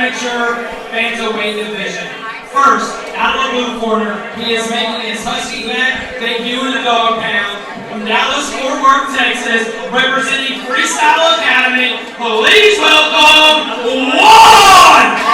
amateur bantamweight division. First, out of the blue corner, he is making his Husky back debut in the dog pound. From Dallas, Fort Worth, Texas, representing Freestyle Academy, please welcome Juan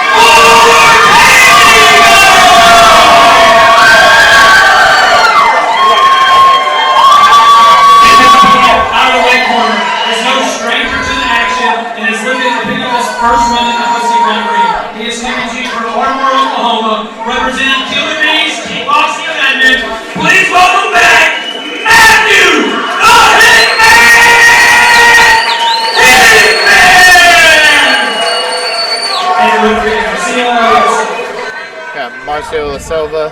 first win in the Husky Grand Prix. He is coming to you from Ardmore, Oklahoma, representing Killer Bees, Kickboxing Amendment. Please welcome back, Matthew the Hickman! Got Marcelo Silva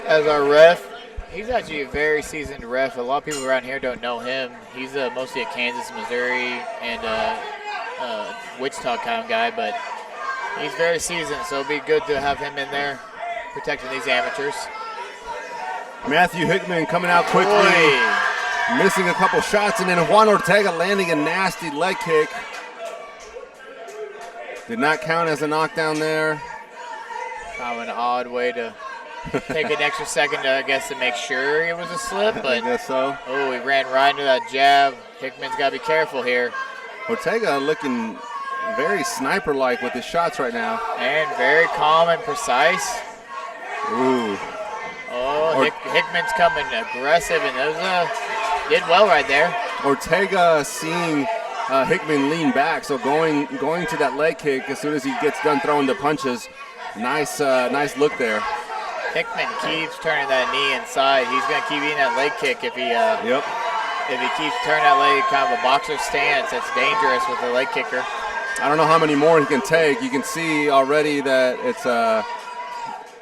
as our ref. He's actually a very seasoned ref. A lot of people around here don't know him. He's mostly a Kansas, Missouri, and Wichita kind of guy, but he's very seasoned, so it'll be good to have him in there protecting these amateurs. Matthew Hickman coming out quickly, missing a couple shots, and then Juan Ortega landing a nasty leg kick. Did not count as a knockdown there. Kind of an odd way to take an extra second, I guess, to make sure it was a slip, but I guess so. Oh, he ran right into that jab. Hickman's got to be careful here. Ortega looking very sniper-like with his shots right now. And very calm and precise. Ooh. Oh, Hickman's coming aggressive, and those did well right there. Ortega seeing Hickman lean back, so going to that leg kick as soon as he gets done throwing the punches. Nice look there. Hickman keeps turning that knee inside. He's going to keep eating that leg kick if he if he keeps turning that leg kind of a boxer stance. That's dangerous with the leg kicker. I don't know how many more he can take. You can see already that it's a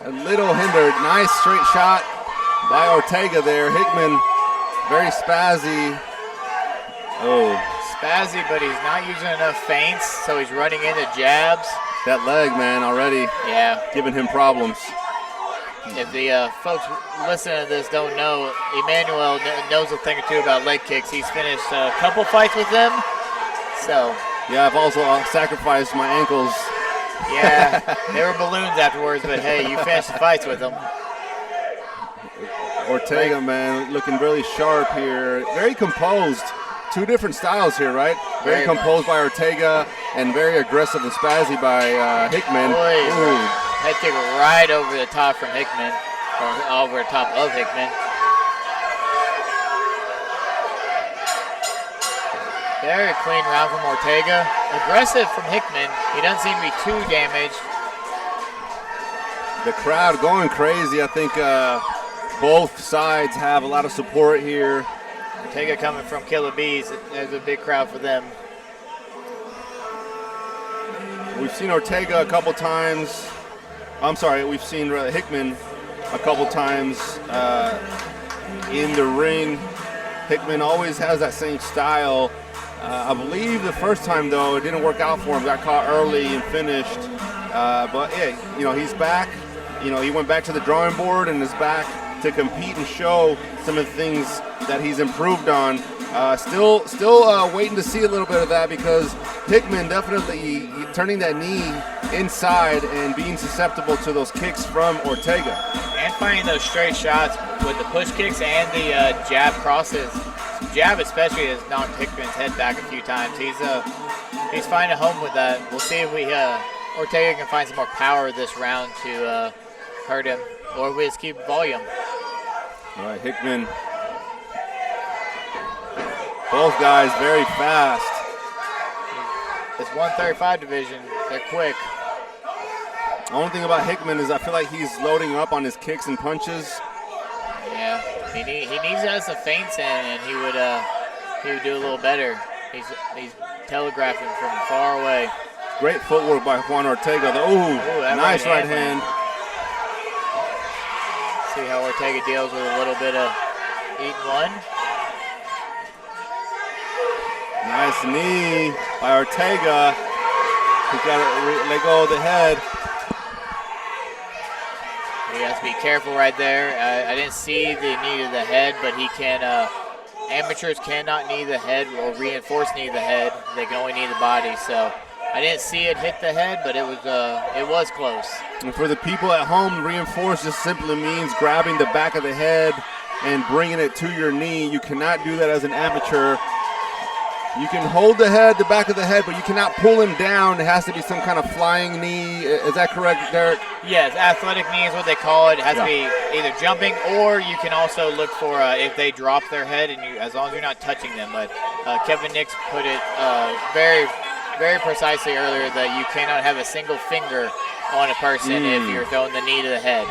little hindered. Nice straight shot by Ortega there. Hickman very spazzy. Oh. Spazzy, but he's not using enough feints, so he's running into jabs. That leg, man, already giving him problems. If the folks listening to this don't know, Emmanuel knows a thing or two about leg kicks. He's finished a couple fights with them. So. Yeah, I've also sacrificed my ankles. Yeah, they were balloons afterwards, but hey, you finished the fights with them. Ortega, man, looking really sharp here. Very composed. Two different styles here, right? Very composed by Ortega and very aggressive and spazzy by Hickman. Ooh. Head kick right over the top from Hickman, or over the top of Hickman. Very clean round from Ortega. Aggressive from Hickman. He doesn't seem to be too damaged. The crowd going crazy. I think both sides have a lot of support here. Ortega coming from Killer Bees. There's a big crowd for them. We've seen Ortega a couple times. I'm sorry, we've seen Hickman a couple times in the ring. Hickman always has that same style. I believe the first time, though, it didn't work out for him. Got caught early and finished. But, yeah, he's back. He went back to the drawing board and is back to compete and show some of the things that he's improved on. Still waiting to see a little bit of that because Hickman definitely turning that knee inside and being susceptible to those kicks from Ortega. And finding those straight shots with the push kicks and the jab crosses. Jab especially has knocked Hickman's head back a few times. He's finding a home with that. We'll see if Ortega can find some more power this round to hurt him, or if we just keep volume. All right, Hickman. Both guys very fast. It's 135 division. They're quick. The only thing about Hickman is I feel like he's loading up on his kicks and punches. Yeah, he needs to have some feints in, and he would do a little better. He's telegraphing from far away. Great footwork by Juan Ortega. Nice right hand. See how Ortega deals with a little bit of eating one. Nice knee by Ortega. He's got to let go of the head. He has to be careful right there. I didn't see the knee to the head, but he can. Amateurs cannot knee the head or reinforce knee the head. They can only knee the body. So I didn't see it hit the head, but it was close. And for the people at home, reinforce just simply means grabbing the back of the head and bringing it to your knee. You cannot do that as an amateur. You can hold the head, the back of the head, but you cannot pull him down. It has to be some kind of flying knee. Is that correct, Derek? Yes, athletic knee is what they call it. It has to be either jumping, or you can also look for if they drop their head, and as long as you're not touching them. But Kevin Nix put it very, very precisely earlier that you cannot have a single finger on a person if you're throwing the knee to the head.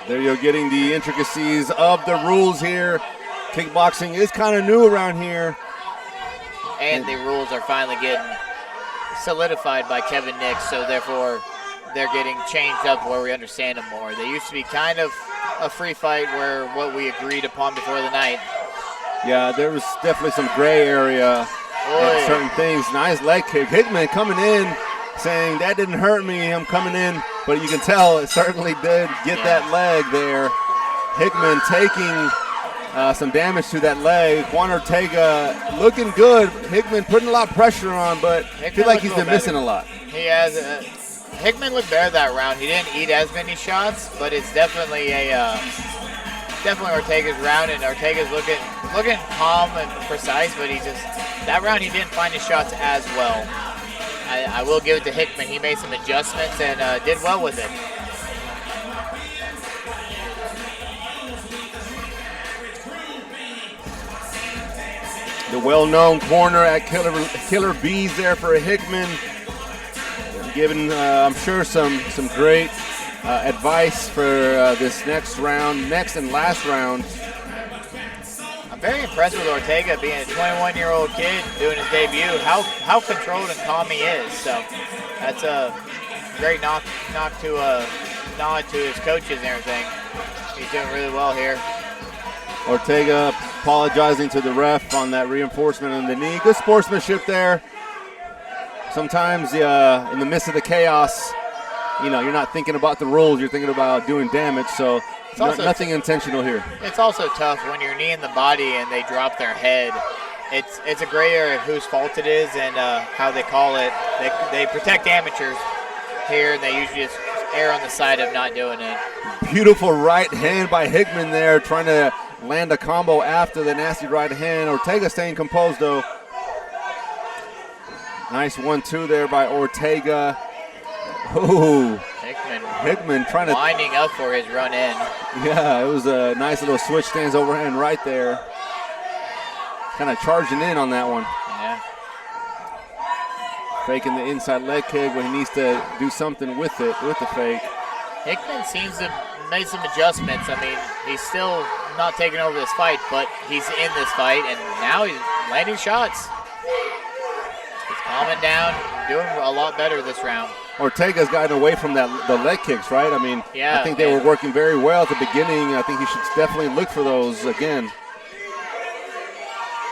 There you're getting the intricacies of the rules here. Kickboxing is kind of new around here. And the rules are finally getting solidified by Kevin Nix, so therefore they're getting changed up where we understand them more. They used to be kind of a free fight where what we agreed upon before the night. Yeah, there was definitely some gray area in certain things. Nice leg kick. Hickman coming in saying, that didn't hurt me, I'm coming in. But you can tell it certainly did get that leg there. Hickman taking some damage to that leg. Juan Ortega looking good. Hickman putting a lot of pressure on, but I feel like he's been missing a lot. He has. Hickman looked better that round. He didn't eat as many shots, but it's definitely definitely Ortega's round, and Ortega's looking calm and precise, but that round he didn't find his shots as well. I will give it to Hickman. He made some adjustments and did well with it. The well-known corner at Killer Bees there for Hickman. Giving, I'm sure, some great advice for this next and last round. I'm very impressed with Ortega being a 21-year-old kid doing his debut. How controlled and calm he is. So that's a great nod to his coaches and everything. He's doing really well here. Ortega apologizing to the ref on that reinforcement on the knee. Good sportsmanship there. Sometimes in the midst of the chaos, you're not thinking about the rules, you're thinking about doing damage, so nothing intentional here. It's also tough when you're kneeing the body and they drop their head. It's a gray area of whose fault it is and how they call it. They protect amateurs here, and they usually just err on the side of not doing it. Beautiful right hand by Hickman there, trying to land a combo after the nasty right hand. Ortega staying composed, though. Nice 1-2 there by Ortega. Ooh. Hickman trying to winding up for his run in. Yeah, it was a nice little switch stands overhand right there. Kind of charging in on that one. Yeah. Faking the inside leg kick, but he needs to do something with it, with the fake. Hickman seems to have made some adjustments. I mean, he's still not taking over this fight, but he's in this fight, and now he's landing shots. He's calming down, doing a lot better this round. Ortega's gotten away from the leg kicks, right? I mean, yeah, I think they were working very well at the beginning. I think he should definitely look for those again.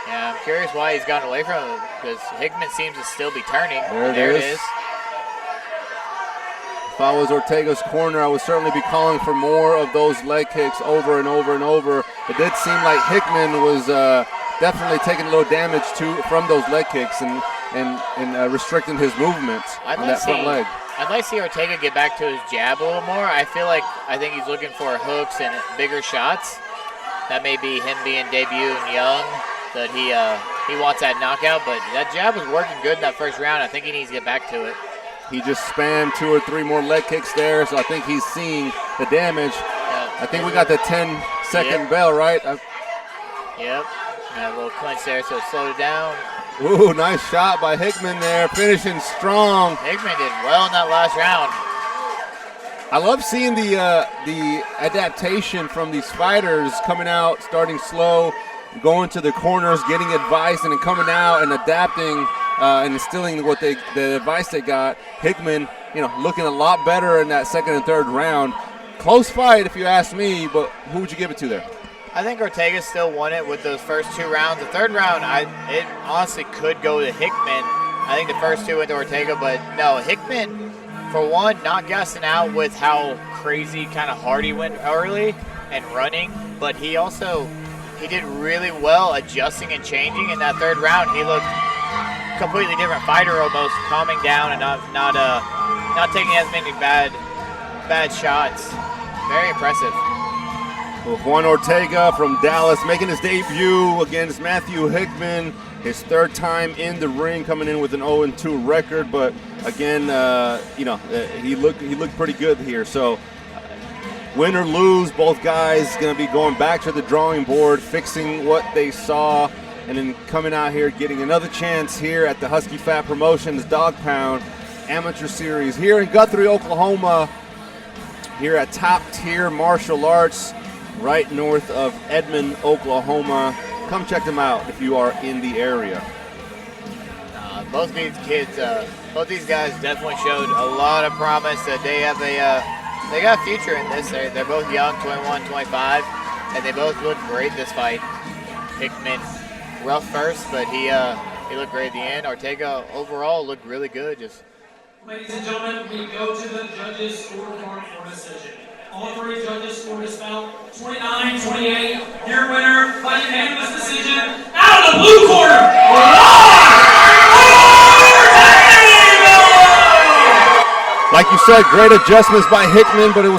Yeah, I'm curious why he's gotten away from it, because Hickman seems to still be turning. There it is. If I was Ortega's corner, I would certainly be calling for more of those leg kicks over and over and over. It did seem like Hickman was definitely taking a little damage from those leg kicks and restricting his movements on that front leg. I'd like to see Ortega get back to his jab a little more. I think he's looking for hooks and bigger shots. That may be him being debut and young, that he wants that knockout, but that jab was working good in that first round. I think he needs to get back to it. He just spammed 2 or 3 more leg kicks there, so I think he's seeing the damage. Yeah. I think we got the 10-second bell, right? Yep. Got a little clinch there, so slow it down. Ooh, nice shot by Hickman there, finishing strong. Hickman did well in that last round. I love seeing the adaptation from these fighters coming out, starting slow, going to the corners, getting advice, and then coming out and adapting and instilling the advice they got. Hickman, looking a lot better in that second and third round. Close fight, if you ask me, but who would you give it to there? I think Ortega still won it with those first 2 rounds. The third round, it honestly could go to Hickman. I think the first 2 went to Ortega, but no, Hickman, for one, not gassing out with how crazy kind of hard he went early and running, but he did really well adjusting and changing in that third round. He looked completely different fighter, almost calming down and not taking as many bad shots. Very impressive. Well, Juan Ortega from Dallas making his debut against Matthew Hickman. His third time in the ring, coming in with an 0-2 record. But again, he looked pretty good here. So win or lose, both guys going to be going back to the drawing board, fixing what they saw, and then coming out here getting another chance here at the Husky Fat Promotions Dog Pound Amateur Series here in Guthrie, Oklahoma, here at Top Tier Martial Arts, right north of Edmond, Oklahoma. Come check them out if you are in the area. Both of these kids, both these guys definitely showed a lot of promise. That they have they got a future in this. They're both young, 21, 25, and they both looked great this fight. Hickman rough first, but he looked great at the end. Ortega overall looked really good. Ladies and gentlemen, we go to the judges' scorecard for decision. All three judges scored this bout 29-28. Your winner by unanimous decision, out of the blue corner, Like you said, great adjustments by Hickman, but it was